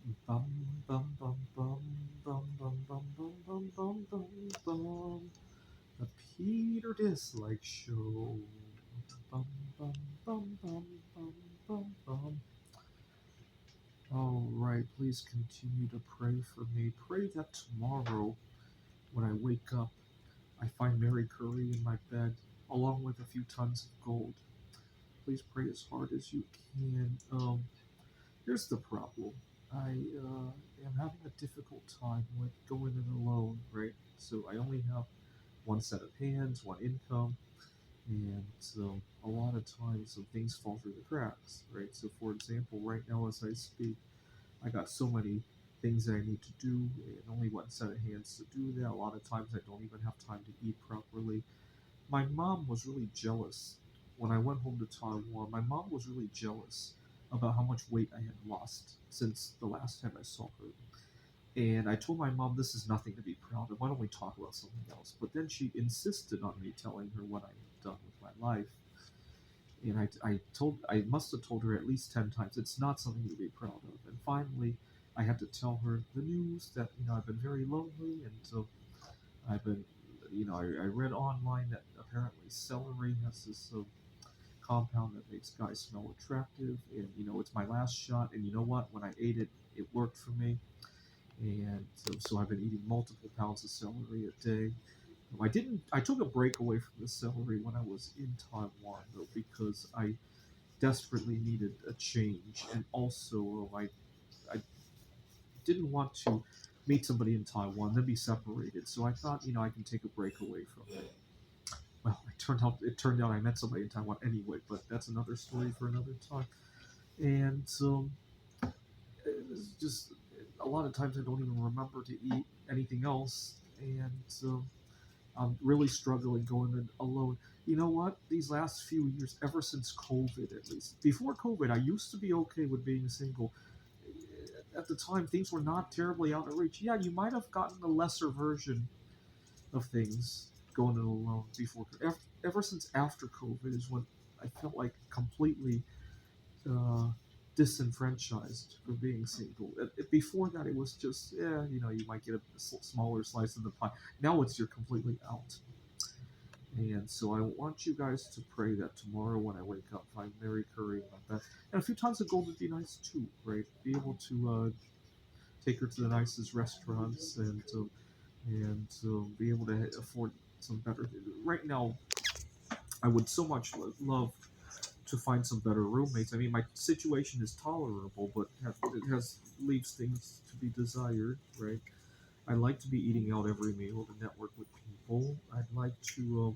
Bum bum bum bum bum bum bum bum bum bum bum bum. The Peter Dislike Show. Bum bum bum bum bum bum bum. All right, please continue to pray for me. Pray that tomorrow, when I wake up, I find Mary Curry in my bed, along with a few tons of gold. Please pray as hard as you can. Here's the problem. I am having a difficult time with going in alone, right? So I only have one set of hands, one income, and so a lot of times some things fall through the cracks, right? So for example, right now as I speak, I got so many things that I need to do, and only one set of hands to do that. A lot of times I don't even have time to eat properly. My mom was really jealous when I went home to Taiwan. My mom was really jealous about how much weight I had lost since the last time I saw her. And I told my mom this is nothing to be proud of. Why don't we talk about something else? But then she insisted on me telling her what I had done with my life. And I must have told her at least 10 times it's not something to be proud of. And finally, I had to tell her the news that I've been very lonely, and so I've been, I read online that apparently celery has this compound that makes guys smell attractive, and it's my last shot. And you know what? When I ate it, it worked for me, and so I've been eating multiple pounds of celery a day. I didn't. I took a break away from the celery when I was in Taiwan though, because I desperately needed a change, and also I didn't want to meet somebody in Taiwan then be separated. So I thought I can take a break away from it. Well, it turned out I met somebody in Taiwan anyway, but that's another story for another time. And so it's just a lot of times I don't even remember to eat anything else, and so I'm really struggling going in alone. You know what? These last few years, ever since COVID, at least before COVID, I used to be okay with being single. At the time, things were not terribly out of reach. Yeah, you might have gotten a lesser version of things going it alone before. Ever since after COVID is when I felt like completely uh, disenfranchised for being single. Before that, it was just you might get a smaller slice of the pie. Now it's you're completely out. And so I want you guys to pray that tomorrow when I wake up, find Mary Curry in my bed, and a few tons of gold would be nice too, right? Be able to take her to the nicest restaurants, and be able to afford some better. Right now, I would so much love to find some better roommates. I mean, my situation is tolerable, but it has leaves things to be desired, right? I like to be eating out every meal to network with people. I'd like to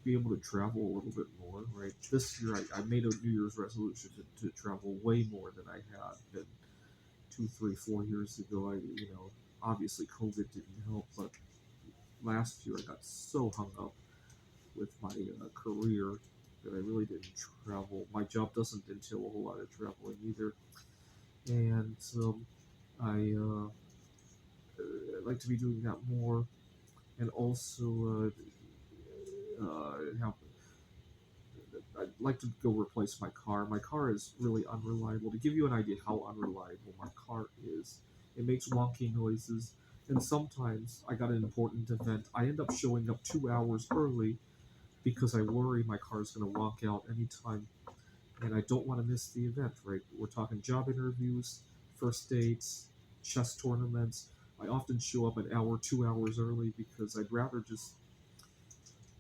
be able to travel a little bit more, right? This year, I made a New Year's resolution to travel way more than I had been 2, 3, 4 years ago. Obviously COVID didn't help, but last year I got so hung up with my career that I really didn't travel. My job doesn't entail a whole lot of traveling either, and I like to be doing that more, and also have I'd like to go replace my car. My car is really unreliable. To give you an idea how unreliable my car is, it makes wonky noises, and sometimes I got an important event. I end up showing up 2 hours early because I worry my car is going to walk out anytime, and I don't want to miss the event. Right? We're talking job interviews, first dates, chess tournaments. I often show up an hour, 2 hours early because I'd rather just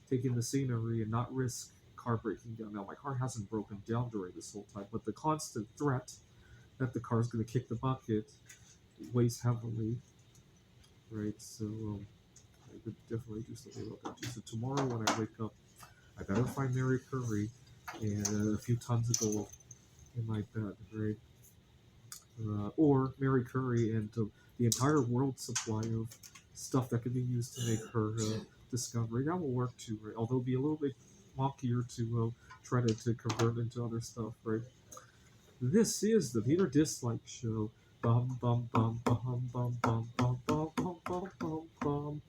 take in the scenery and not risk car breaking down. Now, my car hasn't broken down during this whole time, but the constant threat that the car is going to kick the bucket weighs heavily, right? So I could definitely do something about that too. So tomorrow when I wake up, I better find Mary Curry and a few tons of gold in my bed, right? Or Mary Curry and the entire world supply of stuff that could be used to make her discovery. That will work too, right? Although it'll be a little bit wonkier to try to convert into other stuff, right? This is the Peter Dislike Show. Bum bum bum bum bum bum bum bum bum bum bum bum.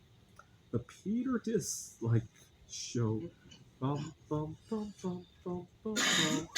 The Peter Dislike Show. Bum bum bum bum bum bum bum.